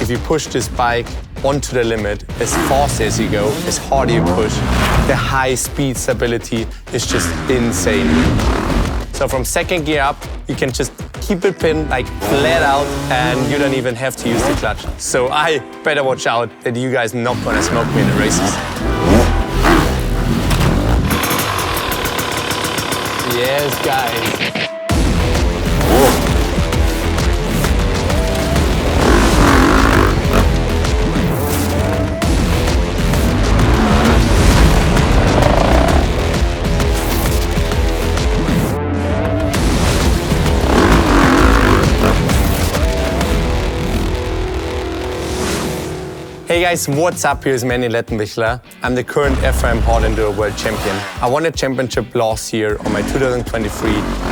if you push this bike onto the limit, as fast as you go, as hard you push, the high speed stability is just insane. So from second gear up, you can just keep it pinned like flat out and you don't even have to use the clutch. So I better watch out that you guys not gonna smoke me in the races. Yes, guys. Hey guys, what's up? Here's Manny Lettenbichler. I'm the current FRM Hard Enduro World Champion. I won a championship last year on my 2023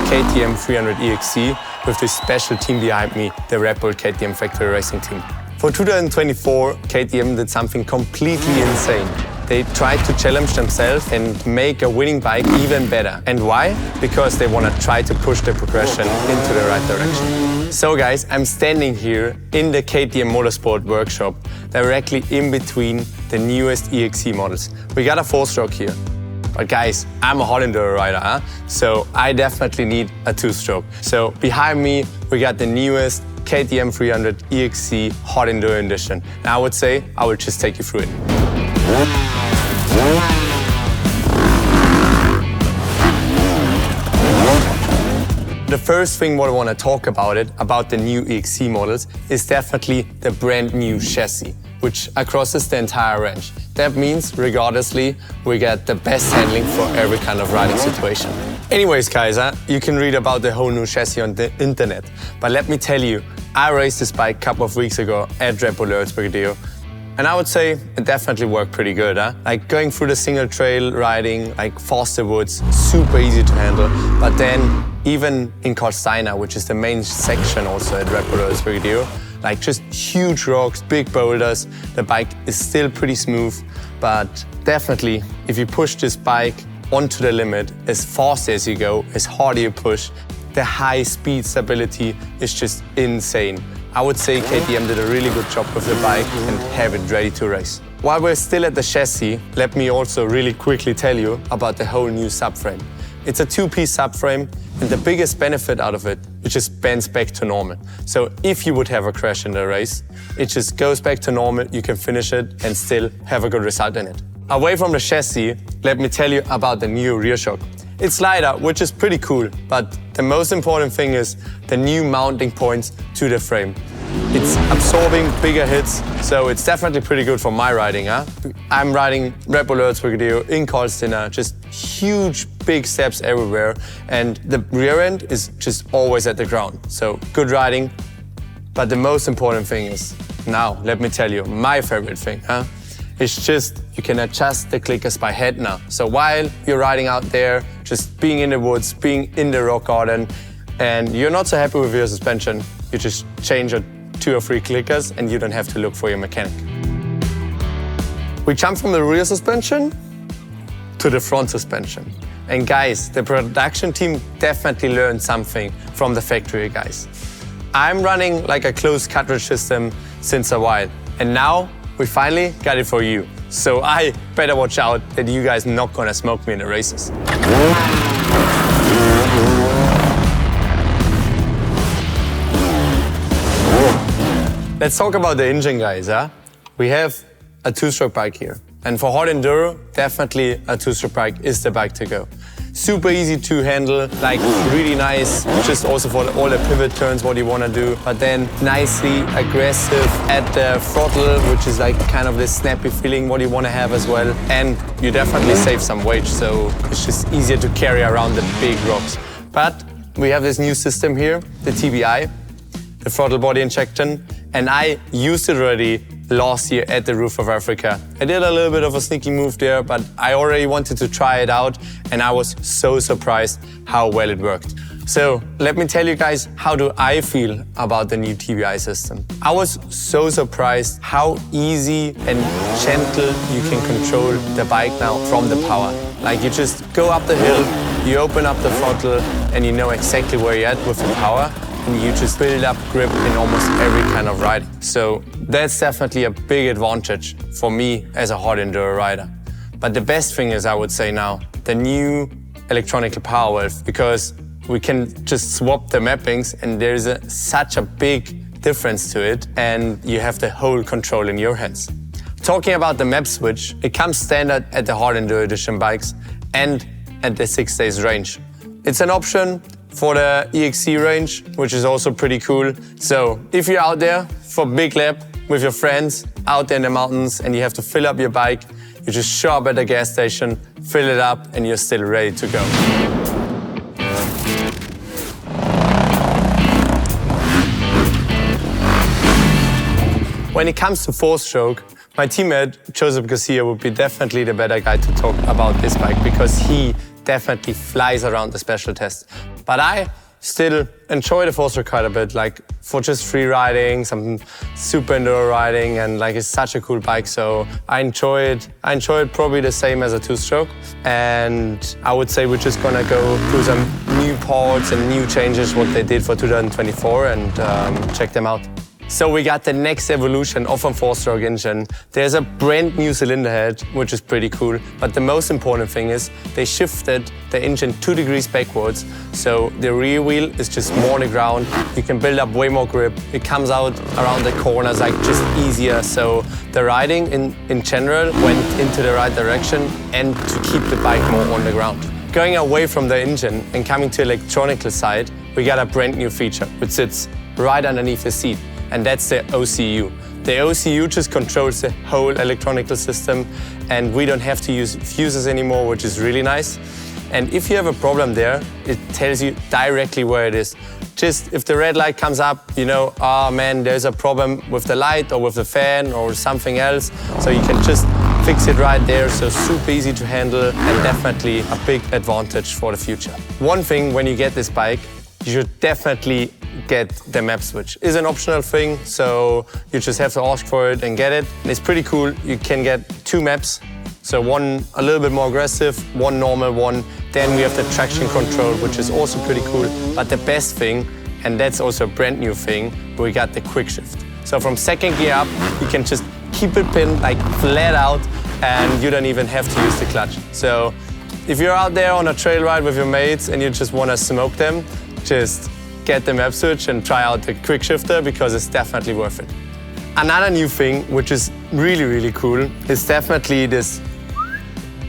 KTM 300 EXC with this special team behind me, the Red Bull KTM Factory Racing Team. For 2024, KTM did something completely insane. They tried to challenge themselves and make a winning bike even better. And why? Because they want to try to push the progression into the right direction. So guys, I'm standing here in the KTM Motorsport workshop, directly in between the newest EXC models. We got a 4-stroke here. But guys, I'm a hard enduro rider, so I definitely need a 2-stroke. So behind me, we got the newest KTM 300 EXC Hard Enduro Edition. And I would say I will just take you through it. The first thing what I want to talk about the new EXC models, is definitely the brand new chassis, which crosses the entire range. That means, regardlessly, we get the best handling for every kind of riding situation. Anyways, guys, you can read about the whole new chassis on the internet. But let me tell you, I raced this bike a couple of weeks ago at Red Bull Erzbergedeo. And I would say it definitely worked pretty good. Like going through the single trail riding, like faster woods, super easy to handle. But then even in Karlsteiner, which is the main section also at Red Bull Erzbergedeo, like just huge rocks, big boulders, the bike is still pretty smooth. But definitely, if you push this bike onto the limit, as fast as you go, as hard you push, the high speed stability is just insane. I would say KTM did a really good job with the bike and have it ready to race. While we're still at the chassis, let me also really quickly tell you about the whole new subframe. It's a 2-piece subframe, and the biggest benefit out of it just bends back to normal. So if you would have a crash in the race, it just goes back to normal, you can finish it and still have a good result in it. Away from the chassis, let me tell you about the new rear shock. It's lighter, which is pretty cool, but the most important thing is the new mounting points to the frame. It's absorbing bigger hits, so it's definitely pretty good for my riding. I'm riding Red Bull Erzbergedeo in Karlsteiner, just huge, big steps everywhere, and the rear end is just always at the ground. So good riding, but the most important thing is, now let me tell you, my favorite thing. It's just, you can adjust the clickers by head now. So while you're riding out there, just being in the woods, being in the rock garden, and you're not so happy with your suspension, you just change it 2 or 3 clickers and you don't have to look for your mechanic. We jump from the rear suspension to the front suspension. And guys, the production team definitely learned something from the factory guys. I'm running like a closed cartridge system since a while, and now we finally got it for you. So I better watch out that you guys not gonna smoke me in the races. Let's talk about the engine, guys. We have a 2-stroke bike here. And for hard enduro, definitely a 2-stroke bike is the bike to go. Super easy to handle, like really nice, just also for all the pivot turns, what you want to do. But then nicely aggressive at the throttle, which is like kind of this snappy feeling what you want to have as well. And you definitely save some weight, so it's just easier to carry around the big rocks. But we have this new system here, the TBI, the throttle body injection. And I used it already last year at the Roof of Africa. I did a little bit of a sneaky move there, but I already wanted to try it out, and I was so surprised how well it worked. So let me tell you guys, how do I feel about the new TBI system? I was so surprised how easy and gentle you can control the bike now from the power. Like you just go up the hill, you open up the throttle, and you know exactly where you're at with the power. and you just build up grip in almost every kind of riding. So that's definitely a big advantage for me as a hard enduro rider. But the best thing is, I would say now, the new electronic power valve, because we can just swap the mappings and there's such a big difference to it, and you have the whole control in your hands. Talking about the map switch, it comes standard at the Hard Enduro Edition bikes and at the 6 days range. It's an option for the EXC range, which is also pretty cool. So if you're out there for a big lap with your friends out there in the mountains and you have to fill up your bike, you just show up at the gas station, fill it up, and you're still ready to go. When it comes to four-stroke, my teammate Joseph Garcia would be definitely the better guy to talk about this bike because he definitely flies around the special test. But I still enjoy the four-stroke quite a bit, like for just free riding, some super enduro riding, and like it's such a cool bike, so I enjoy it. I enjoy it probably the same as a two-stroke, and I would say we're just gonna go through some new parts and new changes, what they did for 2024, and check them out. So we got the next evolution of a four-stroke engine. There's a brand new cylinder head, which is pretty cool. But the most important thing is they shifted the engine 2 degrees backwards. So the rear wheel is just more on the ground. You can build up way more grip. It comes out around the corners like just easier. So the riding in general went into the right direction and to keep the bike more on the ground. Going away from the engine and coming to the electronical side, we got a brand new feature, which sits right underneath the seat. And that's the OCU. The OCU just controls the whole electronical system, and we don't have to use fuses anymore, which is really nice. And if you have a problem there, it tells you directly where it is. Just if the red light comes up, you know, oh man, there's a problem with the light or with the fan or something else. So you can just fix it right there, so super easy to handle and definitely a big advantage for the future. One thing when you get this bike, you should definitely get the map switch. It's an optional thing, so you just have to ask for it and get it. And it's pretty cool. You can get 2 maps, so one a little bit more aggressive, one normal one. Then we have the traction control, which is also pretty cool. But the best thing, and that's also a brand new thing, we got the quick shift. So from second gear up, you can just keep it pinned like flat out, and you don't even have to use the clutch. So if you're out there on a trail ride with your mates and you just want to smoke them, just get the map switch and try out the quick shifter because it's definitely worth it. Another new thing, which is really, really cool, is definitely this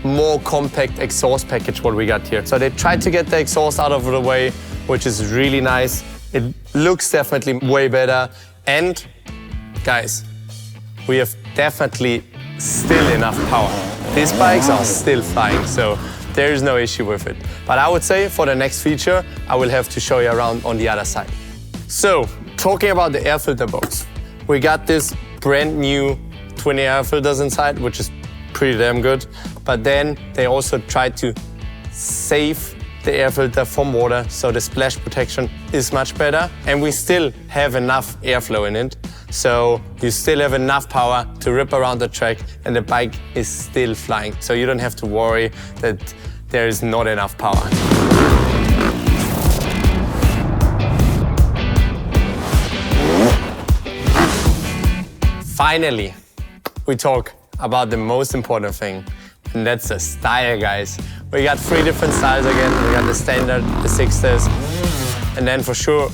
more compact exhaust package what we got here. So they tried to get the exhaust out of the way, which is really nice. It looks definitely way better. And guys, we have definitely still enough power. These bikes are still flying, so there is no issue with it. But I would say for the next feature, I will have to show you around on the other side. So, talking about the air filter box, we got this brand new 20 air filters inside, which is pretty damn good. But then they also tried to save the air filter from water, so the splash protection is much better. And we still have enough airflow in it. So you still have enough power to rip around the track and the bike is still flying. So you don't have to worry that there is not enough power. Finally, we talk about the most important thing, and that's the style, guys. We got 3 different styles again. We got the standard, the 6s, and then for sure,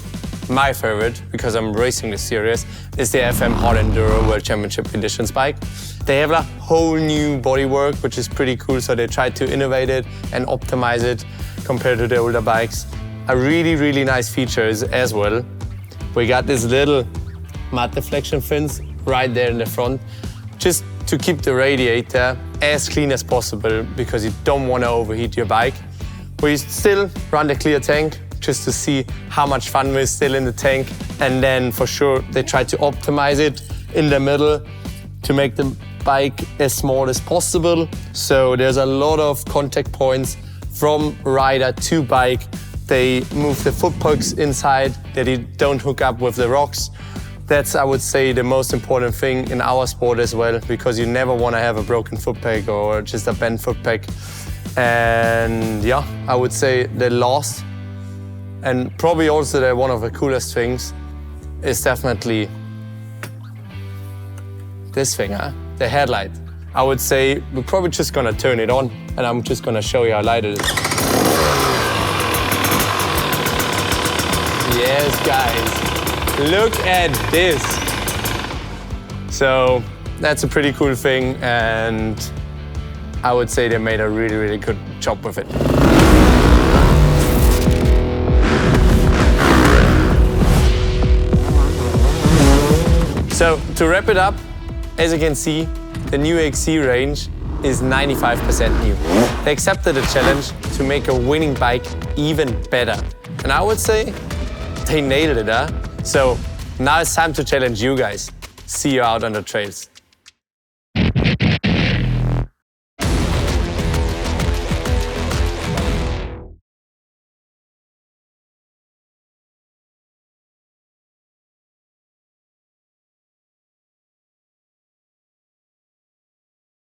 my favorite, because I'm racing this series, is the FM Hard Enduro World Championship Editions bike. They have a whole new bodywork, which is pretty cool, so they tried to innovate it and optimize it compared to the older bikes. A really, really nice feature is as well, we got this little mud deflection fins right there in the front, just to keep the radiator as clean as possible because you don't want to overheat your bike. We still run the clear tank, just to see how much fun is still in the tank. And then for sure, they try to optimize it in the middle to make the bike as small as possible. So there's a lot of contact points from rider to bike. They move the foot pegs inside, that you don't hook up with the rocks. That's, I would say, the most important thing in our sport as well, because you never want to have a broken foot peg or just a bent foot peg. And yeah, I would say the last And probably also one of the coolest things is definitely this thing, the headlight. I would say we're probably just gonna turn it on and I'm just gonna show you how light it is. Yes, guys, look at this. So that's a pretty cool thing, and I would say they made a really, really good job with it. So to wrap it up, as you can see, the new XC range is 95% new. They accepted the challenge to make a winning bike even better. And I would say they nailed it, huh? So now it's time to challenge you guys. See you out on the trails.